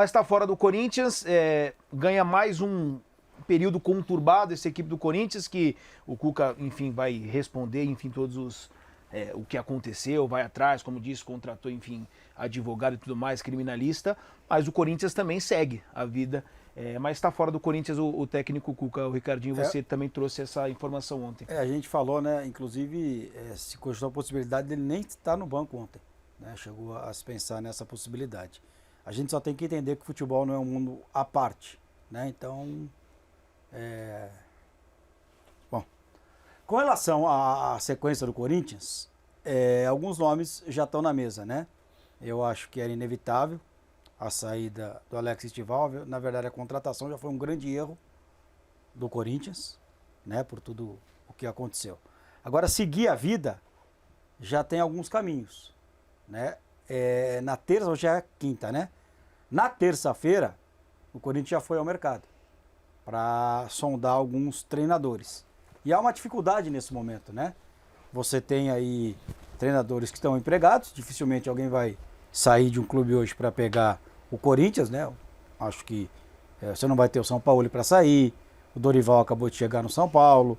mas está fora do Corinthians, ganha mais um período conturbado essa equipe do Corinthians, que o Cuca, enfim, vai responder, enfim, todos os... o que aconteceu, vai atrás, como disse, contratou, enfim, advogado e tudo mais, criminalista, mas o Corinthians também segue a vida, mas está fora do Corinthians o técnico Cuca. O Ricardinho, você também trouxe essa informação ontem. A gente falou, né, inclusive, se cogitou a possibilidade dele nem estar no banco ontem, né, chegou a se pensar nessa possibilidade. A gente só tem que entender que o futebol não é um mundo à parte, né, então, bom, com relação à sequência do Corinthians, alguns nomes já estão na mesa, né, eu acho que era inevitável a saída do Alex Estival. Na verdade, a contratação já foi um grande erro do Corinthians, né, por tudo o que aconteceu. Agora, seguir a vida já tem alguns caminhos, né? Na terça, hoje é quinta, né? Na terça-feira, o Corinthians já foi ao mercado para sondar alguns treinadores. E há uma dificuldade nesse momento, né? Você tem aí treinadores que estão empregados, dificilmente alguém vai sair de um clube hoje para pegar o Corinthians, né? Acho que você não vai ter o São Paulo para sair, o Dorival acabou de chegar no São Paulo,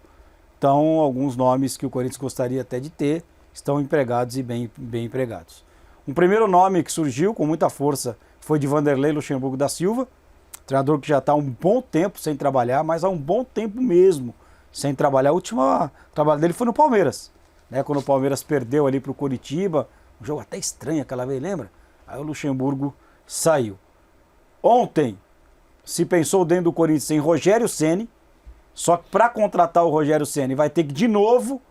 então alguns nomes que o Corinthians gostaria até de ter estão empregados e bem empregados. Um primeiro nome que surgiu com muita força foi de Vanderlei Luxemburgo da Silva, treinador que já está há um bom tempo sem trabalhar, mas há um bom tempo mesmo sem trabalhar. O último trabalho dele foi no Palmeiras, né? Quando o Palmeiras perdeu ali para o Coritiba, um jogo até estranho aquela vez, lembra? Aí o Luxemburgo saiu. Ontem se pensou dentro do Corinthians em Rogério Ceni, só que para contratar o Rogério Ceni vai ter que de novo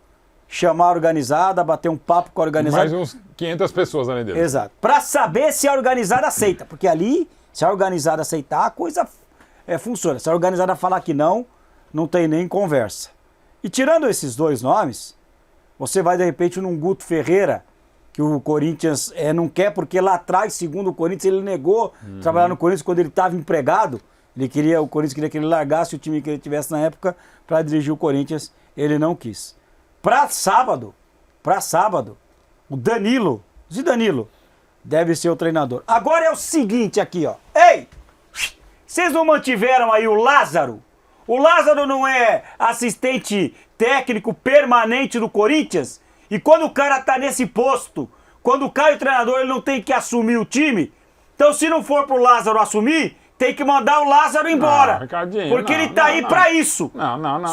chamar a organizada, bater um papo com a organizada. Mais uns 500 pessoas além dele. Exato. Para saber se a organizada aceita, porque ali, se a organizada aceitar, a coisa funciona. Se a organizada falar que não, não tem nem conversa. E tirando esses dois nomes, você vai de repente num Guto Ferreira, que o Corinthians não quer, porque lá atrás, segundo o Corinthians, ele negou trabalhar no Corinthians quando ele estava empregado. O Corinthians queria que ele largasse o time que ele tivesse na época para dirigir o Corinthians, ele não quis. Para sábado, o Danilo deve ser o treinador. Agora é o seguinte aqui, ó. Ei! Vocês não mantiveram aí o Lázaro? O Lázaro não é assistente técnico permanente do Corinthians? E quando o cara tá nesse posto, quando cai o treinador, ele não tem que assumir o time? Então, se não for pro Lázaro assumir, tem que mandar o Lázaro embora. Porque ele tá aí pra isso.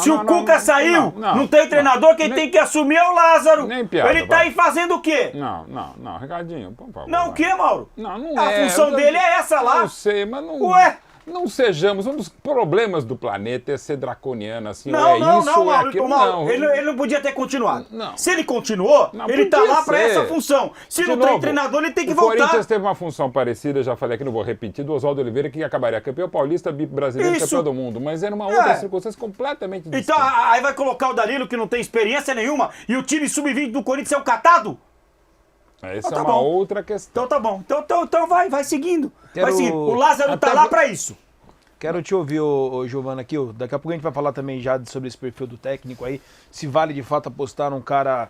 Se o Cuca saiu, não tem treinador, quem tem que assumir é o Lázaro. Nem piada, ele tá aí fazendo o quê? Não, Ricardinho, por favor. Não, o quê, Mauro? Não A função dele é essa lá. Eu sei, mas não... Ué? Não sejamos, um dos problemas do planeta é ser draconiano, assim, não, Mauro, não. Ele não podia ter continuado. Não. Se ele continuou, ele tá lá pra essa função. Se não tem treinador, ele tem que voltar. O Corinthians teve uma função parecida, já falei aqui, não vou repetir, do Oswaldo Oliveira, que acabaria campeão paulista, brasileiro, campeão do mundo. Mas era uma outra circunstância completamente distinta. Então, aí vai colocar o Danilo, que não tem experiência nenhuma, e o time sub-20 do Corinthians é o catado? Essa é uma outra questão. Então tá bom. Então vai seguindo. Vai seguindo. O Lázaro tá lá pra isso. Quero te ouvir, Giovana, aqui. Daqui a pouco a gente vai falar também já sobre esse perfil do técnico aí. Se vale de fato apostar num cara.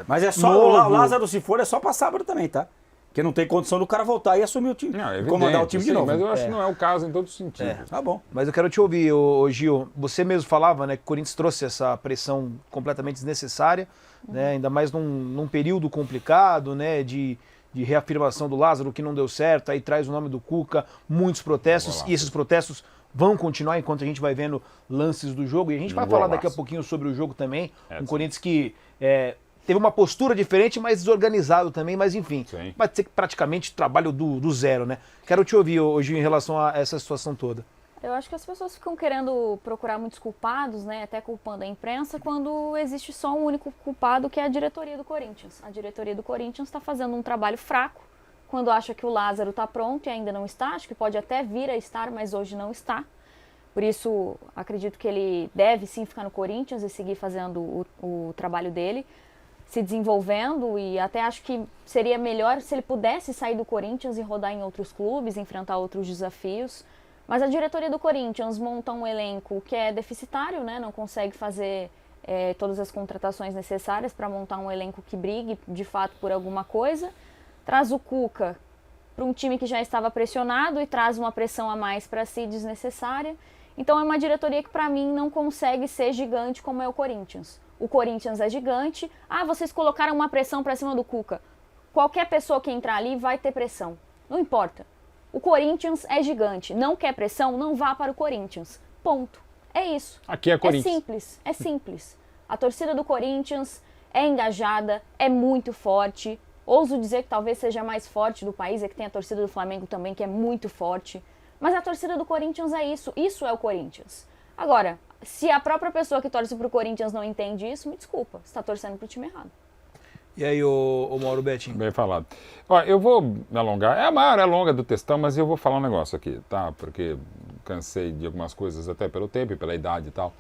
Mas é só novo. O Lázaro, se for, é só pra sábado também, tá? Porque não tem condição do cara voltar e assumir o time. Não, comandar o time de novo. Mas eu acho que não é o caso em todo sentido. Tá bom. Mas eu quero te ouvir, Gil. Você mesmo falava, né, que o Corinthians trouxe essa pressão completamente desnecessária, né, ainda mais num período complicado, né, de reafirmação do Lázaro, que não deu certo, aí traz o nome do Cuca, muitos protestos, e esses protestos vão continuar enquanto a gente vai vendo lances do jogo, e a gente vai falar daqui a pouquinho sobre o jogo também, um Corinthians que teve uma postura diferente, mas desorganizado também, mas enfim, vai ser praticamente trabalho do zero, né? Quero te ouvir hoje em relação a essa situação toda. Eu acho que as pessoas ficam querendo procurar muitos culpados, né, até culpando a imprensa, quando existe só um único culpado, que é a diretoria do Corinthians. A diretoria do Corinthians está fazendo um trabalho fraco, quando acha que o Lázaro está pronto e ainda não está, acho que pode até vir a estar, mas hoje não está. Por isso, acredito que ele deve sim ficar no Corinthians e seguir fazendo o trabalho dele, se desenvolvendo, e até acho que seria melhor se ele pudesse sair do Corinthians e rodar em outros clubes, enfrentar outros desafios. Mas a diretoria do Corinthians monta um elenco que é deficitário, né? Não consegue fazer todas as contratações necessárias para montar um elenco que brigue de fato por alguma coisa. Traz o Cuca, para um time que já estava pressionado e traz uma pressão a mais para si desnecessária. Então é uma diretoria que para mim não consegue ser gigante como é o Corinthians. O Corinthians é gigante. Ah, vocês colocaram uma pressão para cima do Cuca. Qualquer pessoa que entrar ali vai ter pressão. Não importa. O Corinthians é gigante. Não quer pressão? Não vá para o Corinthians. Ponto. É isso. Aqui é Corinthians. É simples. É simples. A torcida do Corinthians é engajada, é muito forte. Ouso dizer que talvez seja a mais forte do país, é que tem a torcida do Flamengo também, que é muito forte. Mas a torcida do Corinthians é isso é o Corinthians. Agora, se a própria pessoa que torce pro Corinthians não entende isso, me desculpa, você está torcendo pro time errado. E aí, o Mauro Betinho? Bem falado. Ó, eu vou me alongar, é a maior, é longa do textão, mas eu vou falar um negócio aqui, tá? Porque cansei de algumas coisas até pelo tempo e pela idade e tal.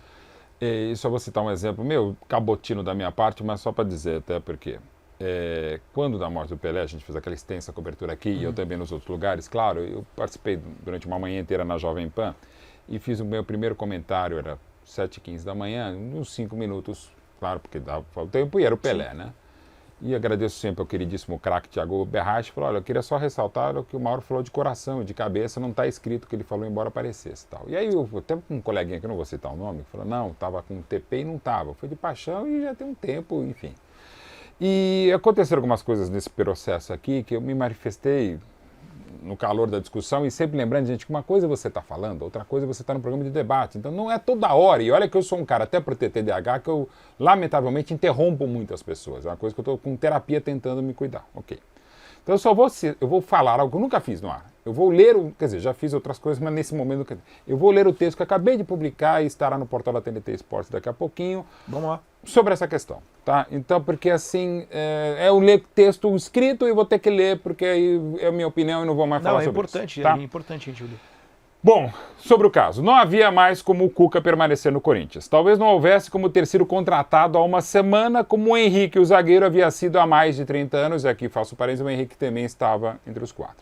E só vou citar um exemplo meu, cabotino da minha parte, mas só para dizer até porque... quando da morte do Pelé, a gente fez aquela extensa cobertura aqui, e eu também nos outros lugares, claro, eu participei durante uma manhã inteira na Jovem Pan e fiz o meu primeiro comentário, era 7h15 da manhã, uns 5 minutos, claro, porque dava o tempo, e era o Pelé, Sim. né? E agradeço sempre ao queridíssimo craque Thiago Berratti, falou, olha, eu queria só ressaltar o que o Mauro falou de coração e de cabeça, não está escrito o que ele falou, embora parecesse tal. E aí, eu até um coleguinha que eu não vou citar o nome, falou, não, estava com TP e não estava, foi de paixão e já tem um tempo, enfim. E aconteceram algumas coisas nesse processo aqui que eu me manifestei no calor da discussão e sempre lembrando, gente, que uma coisa você está falando, outra coisa você está no programa de debate. Então não é toda hora. E olha que eu sou um cara, até por ter TDAH, que eu lamentavelmente interrompo muitas pessoas. É uma coisa que eu estou com terapia tentando me cuidar. Ok. Então eu vou falar algo que eu nunca fiz no ar. Eu vou ler, quer dizer, já fiz outras coisas, mas nesse momento eu vou ler o texto que eu acabei de publicar e estará no portal da TNT Esportes daqui a pouquinho. Vamos lá. Sobre essa questão, tá? Então, porque assim, eu ler texto escrito e vou ter que ler, porque aí é a minha opinião e não vou mais falar sobre isso. Tá? É importante, gente. Bom, sobre o caso, não havia mais como o Cuca permanecer no Corinthians. Talvez não houvesse como ter sido contratado há uma semana, como o Henrique, o zagueiro, havia sido há mais de 30 anos, e aqui faço parênteses, o Henrique também estava entre os 4.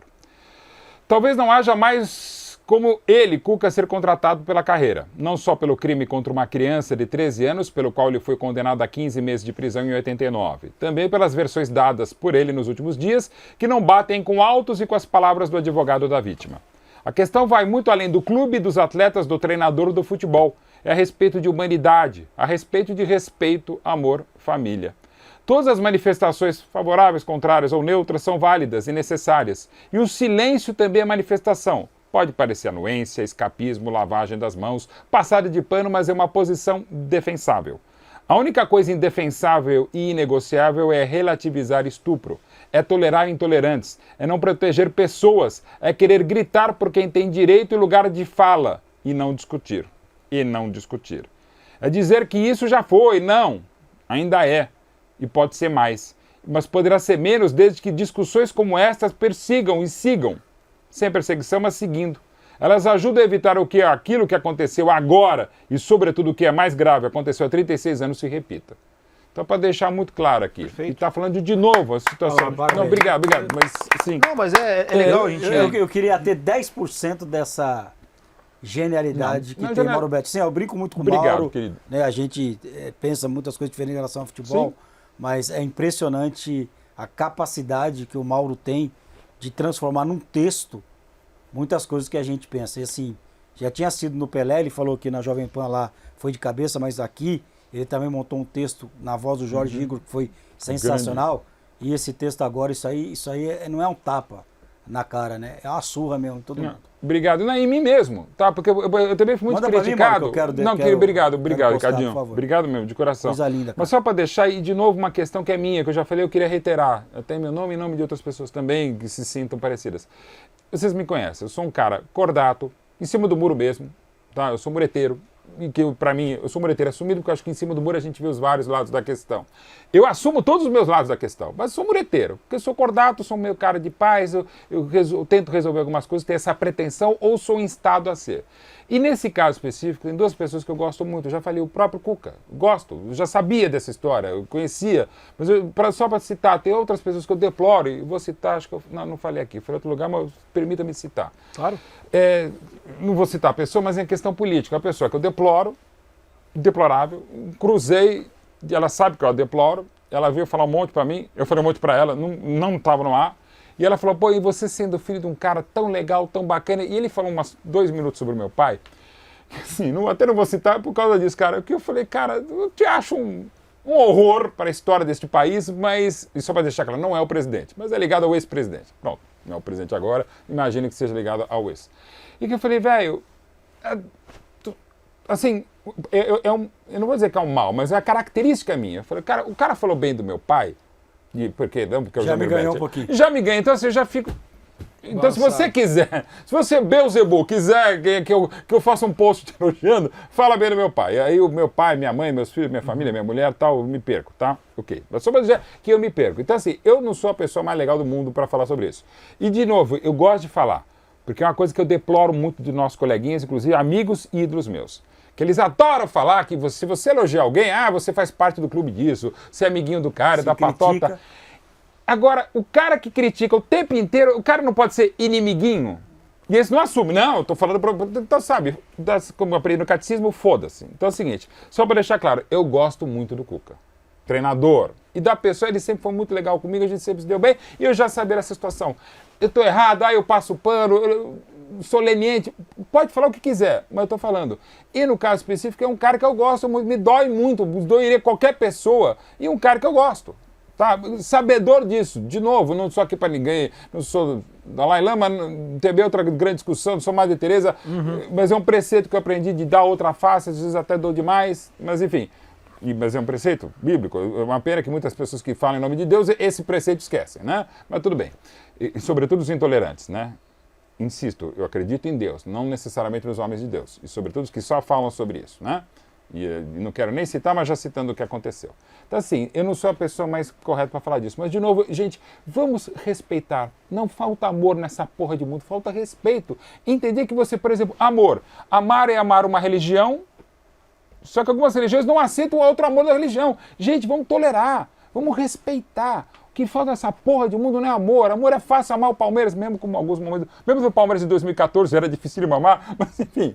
Talvez não haja mais como ele, Cuca, ser contratado pela carreira, não só pelo crime contra uma criança de 13 anos, pelo qual ele foi condenado a 15 meses de prisão em 89, também pelas versões dadas por ele nos últimos dias, que não batem com autos e com as palavras do advogado da vítima. A questão vai muito além do clube, dos atletas, do treinador do futebol. É a respeito de humanidade, a respeito de respeito, amor, família. Todas as manifestações favoráveis, contrárias ou neutras são válidas e necessárias. E o silêncio também é manifestação. Pode parecer anuência, escapismo, lavagem das mãos, passada de pano, mas é uma posição defensável. A única coisa indefensável e inegociável é relativizar estupro, é tolerar intolerantes, é não proteger pessoas, é querer gritar por quem tem direito e lugar de fala e não discutir. E não discutir. É dizer que isso já foi, não, ainda é, e pode ser mais, mas poderá ser menos desde que discussões como estas persigam e sigam. Sem perseguição, mas seguindo. Elas ajudam a evitar aquilo que aconteceu agora e, sobretudo, o que é mais grave, aconteceu há 36 anos, se repita. Então, para deixar muito claro aqui. Perfeito. E está falando de novo a situação. Não, obrigado. Mas, sim. Não, mas é legal a gente... Eu queria ter 10% dessa genialidade que tem o Mauro Betti. Sim, eu brinco muito com o Mauro. Querido. Né, a gente pensa muitas coisas diferentes em relação ao futebol, sim, mas é impressionante a capacidade que o Mauro tem de transformar num texto muitas coisas que a gente pensa. E assim, já tinha sido no Pelé, ele falou que na Jovem Pan lá foi de cabeça, mas aqui ele também montou um texto na voz do Jorge Igor que foi sensacional. Grande. E esse texto agora, isso aí não é um tapa na cara, né? É uma surra mesmo, todo mundo. Obrigado. Não, em mim mesmo, tá? Porque eu também fui muito criticado. Obrigado, Ricardinho. Obrigado mesmo, de coração. Coisa linda, cara. Mas só para deixar, e de novo uma questão que é minha, que eu já falei, eu queria reiterar. Até meu nome e nome de outras pessoas também que se sintam parecidas. Vocês me conhecem, eu sou um cara cordato, em cima do muro mesmo, tá? Eu sou mureteiro. E que para mim, eu sou mureteiro assumido, porque eu acho que em cima do muro a gente vê os vários lados da questão. Eu assumo todos os meus lados da questão, mas sou mureteiro, porque eu sou cordato, sou meio cara de paz, eu tento resolver algumas coisas, ter essa pretensão ou sou instado a ser. E nesse caso específico, tem duas pessoas que eu gosto muito, eu já falei, o próprio Cuca, gosto, eu já sabia dessa história, eu conhecia, mas só para citar, tem outras pessoas que eu deploro, e vou citar, acho que eu não falei aqui, foi em outro lugar, mas permita-me citar. Claro. Não vou citar a pessoa, mas em questão política, a pessoa que eu deploro, deplorável, cruzei, ela sabe que eu a deploro, ela veio falar um monte para mim, eu falei um monte para ela, não estava no ar, E ela falou, pô, e você sendo filho de um cara tão legal, tão bacana, e ele falou uns 2 minutos sobre o meu pai, assim, até não vou citar por causa disso, cara, que eu falei, cara, eu te acho um horror para a história deste país, mas, e só para deixar claro, não é o presidente, mas é ligado ao ex-presidente. Pronto, não é o presidente agora, imagino que seja ligado ao ex. E que eu falei, velho, assim, eu não vou dizer que é um mal, mas é a característica minha. Eu falei, cara, o cara falou bem do meu pai, porque eu já me ganhou um pouquinho. Já me ganha, então assim, eu já fico... Então, se você quiser, se você, Beelzebub, quiser que eu faça um post te elogiando, fala bem do meu pai. Aí o meu pai, minha mãe, meus filhos, minha família, minha mulher, tal, eu me perco, tá? Ok. Mas só para dizer que eu me perco. Então, assim, eu não sou a pessoa mais legal do mundo para falar sobre isso. E, de novo, eu gosto de falar, porque é uma coisa que eu deploro muito de nossos coleguinhas, inclusive amigos e ídolos meus. Que eles adoram falar que se você elogiar alguém, você faz parte do clube disso, você é amiguinho do cara, da patota. Agora, o cara que critica o tempo inteiro, o cara não pode ser inimiguinho? E esse não assume. Não, eu tô falando então, sabe, como eu aprendi no catecismo, foda-se. Então é o seguinte, só para deixar claro, eu gosto muito do Cuca. Treinador. E da pessoa, ele sempre foi muito legal comigo, a gente sempre se deu bem, e eu já sabia essa situação. Eu tô errado, eu passo o pano, eu sou leniente, pode falar o que quiser, mas eu tô falando. E no caso específico, é um cara que eu gosto muito, me dói muito, doeria qualquer pessoa, e um cara que eu gosto. Tá? Sabedor disso, de novo, não sou aqui para ninguém, não sou Dalai Lama, teve outra grande discussão, não sou Madre Teresa, mas é um preceito que eu aprendi de dar outra face, às vezes até dou demais, mas enfim, mas é um preceito bíblico, é uma pena que muitas pessoas que falam em nome de Deus, esse preceito esquecem, né? Mas tudo bem, e sobretudo os intolerantes, né? Insisto, eu acredito em Deus, não necessariamente nos homens de Deus, e sobretudo os que só falam sobre isso, né? E não quero nem citar, mas já citando o que aconteceu. Então, assim, eu não sou a pessoa mais correta para falar disso. Mas, de novo, gente, vamos respeitar. Não falta amor nessa porra de mundo, falta respeito. Entender que você, por exemplo, amor. Amar é amar uma religião, só que algumas religiões não aceitam o outro amor da religião. Gente, vamos tolerar, vamos respeitar. O que falta nessa porra de mundo não é amor. Amor é fácil amar o Palmeiras, mesmo com alguns momentos. Mesmo no Palmeiras de 2014 era difícil de amar, mas enfim.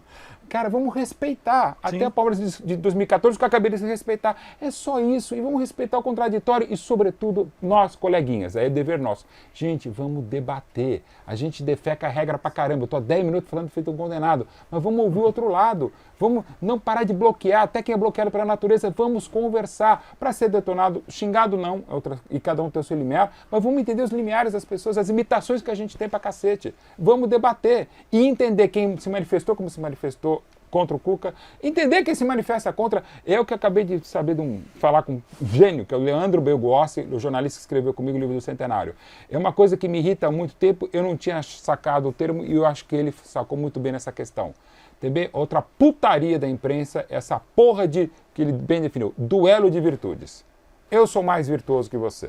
Cara, vamos respeitar. Sim. Até a Palmeiras de 2014 que eu acabei de respeitar. É só isso. E vamos respeitar o contraditório e, sobretudo, nós, coleguinhas. É dever nosso. Gente, vamos debater. A gente defeca a regra pra caramba. Eu tô há 10 minutos falando feito um condenado. Mas vamos ouvir o outro lado. Vamos não parar de bloquear. Até quem é bloqueado pela natureza, vamos conversar. Para ser detonado, xingado não. E cada um tem o seu limiar. Mas vamos entender os limiares das pessoas, as imitações que a gente tem pra cacete. Vamos debater. E entender quem se manifestou como se manifestou contra o Cuca, entender quem se manifesta contra. Eu que acabei de saber falar com um gênio, que é o Leandro Belguossi, o jornalista que escreveu comigo o livro do Centenário. É uma coisa que me irrita há muito tempo, eu não tinha sacado o termo e eu acho que ele sacou muito bem nessa questão. Também outra putaria da imprensa, essa porra de, que ele bem definiu, duelo de virtudes. Eu sou mais virtuoso que você.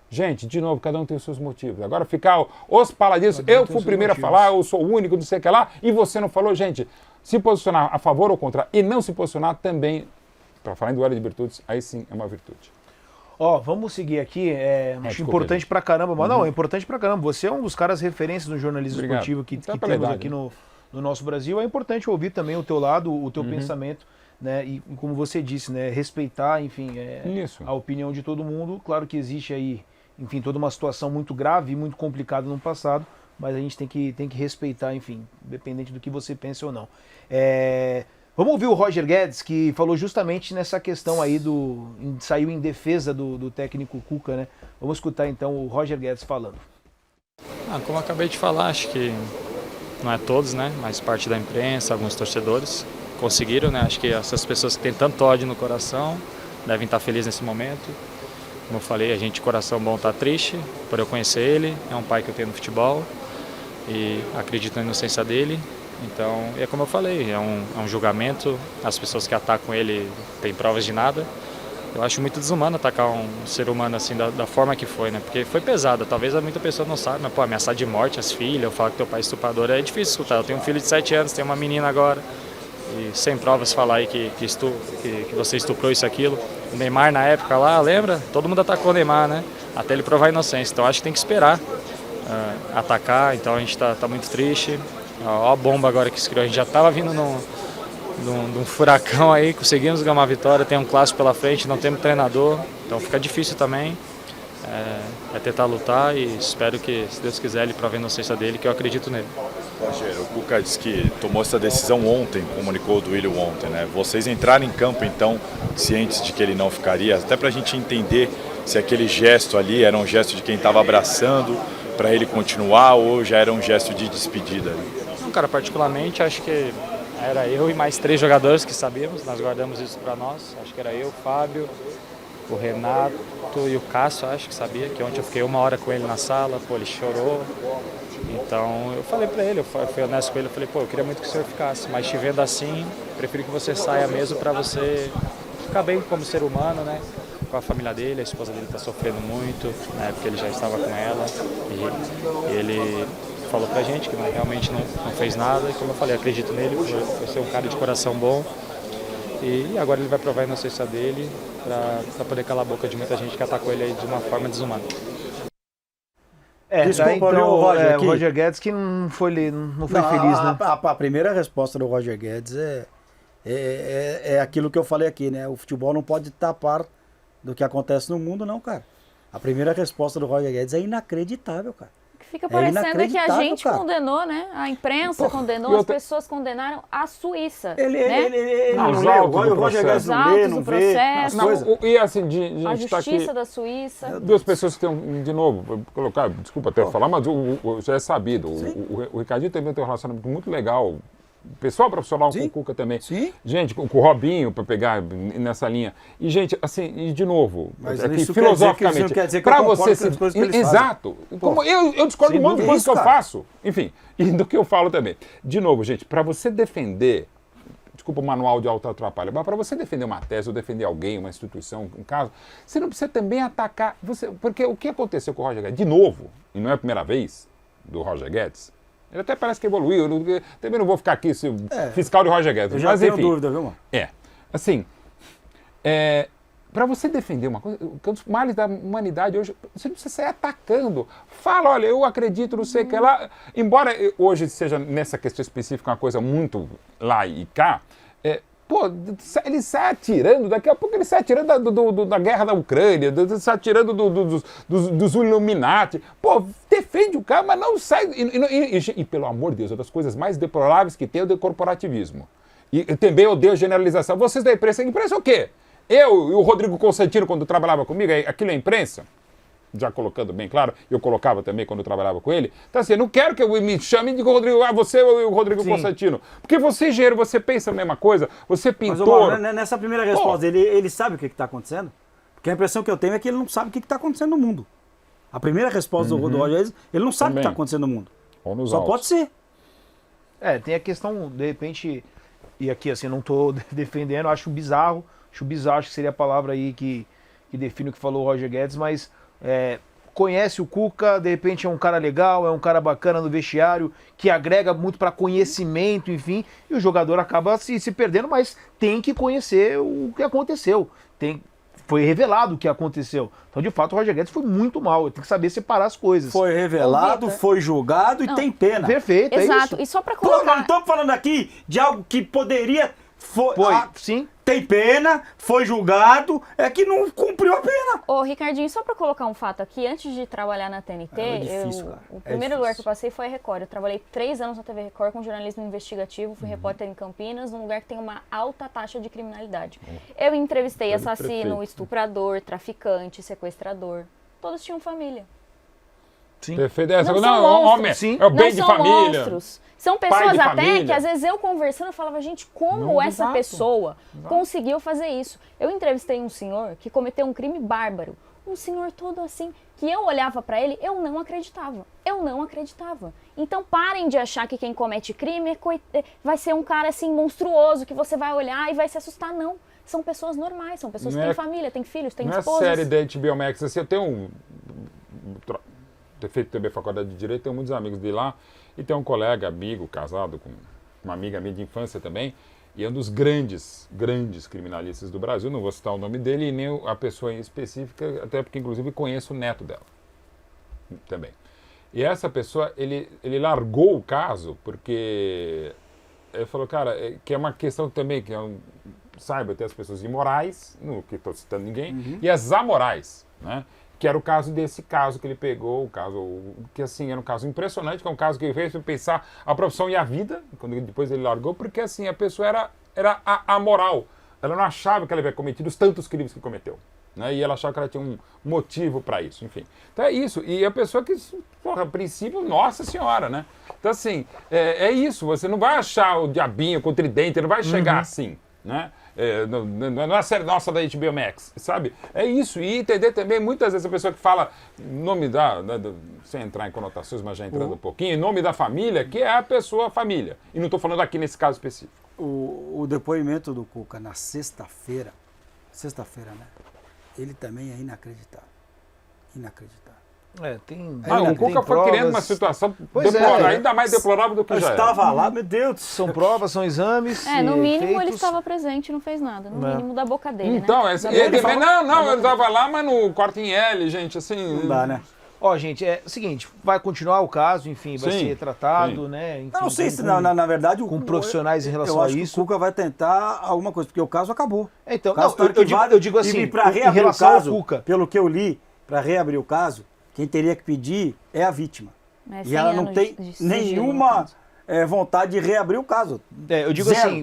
Gente, de novo, cada um tem os seus motivos. Agora ficar os paladinos, eu fui o primeiro a falar, eu sou o único, não sei o que lá, e você não falou. Gente, se posicionar a favor ou contra e não se posicionar também, para falar em duelo de virtudes, aí sim é uma virtude. Ó, vamos seguir aqui, acho importante pra caramba, mas não, é importante pra caramba. Você é um dos caras referências no jornalismo esportivo que temos aqui no nosso Brasil. É importante ouvir também o teu lado, o teu pensamento, né? E como você disse, né? Respeitar, enfim, a opinião de todo mundo. Claro que existe aí, enfim, toda uma situação muito grave e muito complicada no passado, mas a gente tem que respeitar, enfim, independente do que você pense ou não. Vamos ouvir o Roger Guedes, que falou justamente nessa questão aí saiu em defesa do técnico Cuca, né? Vamos escutar então o Roger Guedes falando. Como eu acabei de falar, acho que não é todos, né? Mas parte da imprensa, alguns torcedores conseguiram, né? Acho que essas pessoas que têm tanto ódio no coração devem estar felizes nesse momento. Como eu falei, a gente de coração bom está triste por eu conhecer ele, é um pai que eu tenho no futebol e acredito na inocência dele. Então, é como eu falei, é um julgamento, as pessoas que atacam ele têm provas de nada. Eu acho muito desumano atacar um ser humano assim da forma que foi, né? Porque foi pesado, talvez muita pessoa não sabe, mas ameaçar de morte as filhas, eu falo que teu pai é estuprador, é difícil escutar. Eu tenho um filho de 7 anos, tenho uma menina agora, e sem provas falar aí que você estuprou isso e aquilo. O Neymar na época lá, lembra? Todo mundo atacou o Neymar, né? Até ele provar a inocência. Então acho que tem que esperar atacar, então a gente tá muito triste. Ó a bomba agora que se criou, a gente já estava vindo num furacão aí, conseguimos ganhar uma vitória, tem um clássico pela frente, não temos treinador, então fica difícil também. é tentar lutar e espero que, se Deus quiser, ele prove a inocência dele, que eu acredito nele. Rogério, o Cuca disse que tomou essa decisão ontem, comunicou o Duílio ontem, né? Vocês entraram em campo, então, cientes de que ele não ficaria, até para a gente entender se aquele gesto ali era um gesto de quem estava abraçando para ele continuar ou já era um gesto de despedida? Não, cara, particularmente, acho que era eu e mais 3 jogadores que sabíamos, nós guardamos isso para nós. Acho que era eu, o Fábio, o Renato e o Cássio, acho que sabia, que ontem eu fiquei 1 hora com ele na sala, pô, ele chorou. Então eu falei para ele, eu fui honesto com ele, eu falei, pô, eu queria muito que o senhor ficasse, mas te vendo assim, prefiro que você saia mesmo para você ficar bem como ser humano, né? Com a família dele, a esposa dele está sofrendo muito, na época ele já estava com ela, e ele falou pra gente que realmente não fez nada, e como eu falei, acredito nele, por ser um cara de coração bom, e agora ele vai provar a inocência dele para poder calar a boca de muita gente que atacou ele aí de uma forma desumana. Desculpa, então, viu, Roger, o Roger Guedes que não foi feliz, né? A primeira resposta do Roger Guedes é aquilo que eu falei aqui, né? O futebol não pode tapar do que acontece no mundo, não, cara. A primeira resposta do Roger Guedes é inacreditável, cara. O que fica parecendo é que a gente cara. condenou, né? A imprensa condenou, as pessoas condenaram a Suíça. Ele Não, não os lê, autos do o Roger Guedes Os não lê, autos não do vê as processo. coisas. E assim, A gente tá aqui... justiça da Suíça. 2 pessoas que têm, de novo, vou colocar, desculpa até falar, mas já é sabido. O Ricardinho também tem um relacionamento muito legal, pessoal profissional com o Cuca também. Sim. Gente, com o Robinho, para pegar nessa linha. E, gente, assim, e de novo, Mas aqui, isso filosoficamente, não quer dizer que eu para concordo você com as coisas que eles exato. Como eu discordo de um monte de coisas que eu cara. faço. Enfim, e do que eu falo também. De novo, gente, para você defender. Desculpa o manual de auto-atrapalho, mas para você defender uma tese ou defender alguém, uma instituição, um caso, você não precisa também atacar. Porque o que aconteceu com o Roger Guedes, de novo, e não é a primeira vez do Roger Guedes, ele até parece que evoluiu, também não vou ficar aqui fiscal de Roger Guedes. Eu já mas, tenho enfim, dúvida, viu, mano? Assim, para você defender uma coisa, que é um dos males da humanidade hoje, você não precisa sair atacando. Fala, olha, eu acredito, não sei o que lá. Embora hoje seja nessa questão específica uma coisa muito lá e cá, ele sai atirando, daqui a pouco ele sai atirando da guerra da Ucrânia, sai atirando dos Illuminati. Pô, defende o cara, mas não sai. E pelo amor de Deus, é das coisas mais deploráveis que tem é o corporativismo. E também odeio a generalização. Vocês da imprensa é o quê? Eu e o Rodrigo Constantino, quando trabalhava comigo, aquilo é imprensa? Já colocando bem claro, eu colocava também quando eu trabalhava com ele. Então assim, eu não quero que me chamem de Rodrigo, você e o Rodrigo Constantino. Porque você, engenheiro, você pensa a mesma coisa, você pintor... Mas, nessa primeira resposta, ele sabe o que está acontecendo? Porque a impressão que eu tenho é que ele não sabe o que está acontecendo no mundo. A primeira resposta do Roger Guedes, ele não sabe o que está acontecendo no mundo. Só pode ser. Tem a questão, de repente, e aqui assim, não estou defendendo, acho bizarro, acho que seria a palavra aí que define o que falou o Roger Guedes, mas conhece o Cuca, de repente é um cara legal, é um cara bacana no vestiário, que agrega muito para conhecimento, enfim, e o jogador acaba se perdendo, mas tem que conhecer o que aconteceu. Foi revelado o que aconteceu. Então, de fato, o Roger Guedes foi muito mal. Tem que saber separar as coisas. Foi revelado, foi julgado e tem pena. Perfeito, Exato. é isso. E só para Pô, nós colocar... não estamos falando aqui de algo que poderia... Sim. Tem pena, foi julgado, é que não cumpriu a pena. Ô, Ricardinho, só para colocar um fato aqui, antes de trabalhar na TNT, o primeiro lugar que eu passei foi a Record. Eu trabalhei 3 anos na TV Record com jornalismo investigativo, fui repórter em Campinas, num lugar que tem uma alta taxa de criminalidade. Eu entrevistei assassino, estuprador, traficante, sequestrador. Todos tinham família. Sim. Perfeito. Não são monstros. Sim. É o bem não de são família. monstros. São pessoas de até família. que às vezes eu conversando eu falava, gente, como Não, essa exato. pessoa conseguiu fazer isso? Eu entrevistei um senhor que cometeu um crime bárbaro. Um senhor todo assim, que eu olhava pra ele, eu não acreditava. Eu não acreditava. Então parem de achar que quem comete crime vai ser um cara assim monstruoso, que você vai olhar e vai se assustar. Não. São pessoas normais, são pessoas que têm família, têm filhos, têm esposas. Não é série da HBO Max, assim, eu tenho ter feito também faculdade de Direito, tenho muitos amigos de lá, e tem um colega, amigo, casado com uma amiga minha de infância também, e é um dos grandes criminalistas do Brasil, não vou citar o nome dele e nem a pessoa em específica, até porque inclusive conheço o neto dela também. E essa pessoa, ele largou o caso porque ele falou, cara, que é uma questão também, que saiba, tem as pessoas imorais, não que estou citando ninguém, e as amorais, né? que era o caso desse caso que ele pegou, o caso que assim era um caso impressionante, que é um caso que fez pensar a profissão e a vida, quando depois ele largou, porque assim a pessoa era amoral, ela não achava que ela havia cometido os tantos crimes que cometeu, né? E ela achava que ela tinha um motivo para isso, enfim. Então é isso, e a pessoa que, porra, a princípio, nossa senhora, né? Então assim, é isso, você não vai achar o diabinho com o tridente, não vai chegar assim, né? Não é a série nossa da HBO Max, sabe? É isso. E entender também, muitas vezes, a pessoa que fala nome sem entrar em conotações, mas já entrando um pouquinho, em nome da família, que é a pessoa família. E não estou falando aqui nesse caso específico. O depoimento do Cuca na sexta-feira, né? Ele também é inacreditável. Inacreditável. Tem o Cuca foi criando uma situação deplorável, ainda mais deplorável do que já era. Eu estava lá, meu Deus. São provas, são exames. No mínimo feitos. ele estava presente e não fez nada. No mínimo da boca dele, Então, né? ele estava lá, mas no corte em L, gente, assim... Não dá, né? Ó, gente, é o seguinte, vai continuar o caso, enfim, vai ser tratado, né? Enfim, Eu não sei se, na verdade... com profissionais em relação eu a acho isso. Que o Cuca vai tentar alguma coisa, porque o caso acabou. Então, O caso não, tá arquivado, eu digo assim, e para em reabrir o relação ao caso, Cuca. pelo que eu li, para reabrir o caso, quem teria que pedir é a vítima. É, E 100 ela não anos tem de sigilo, no nenhuma caso. vontade de reabrir o caso. Eu digo Zero. assim,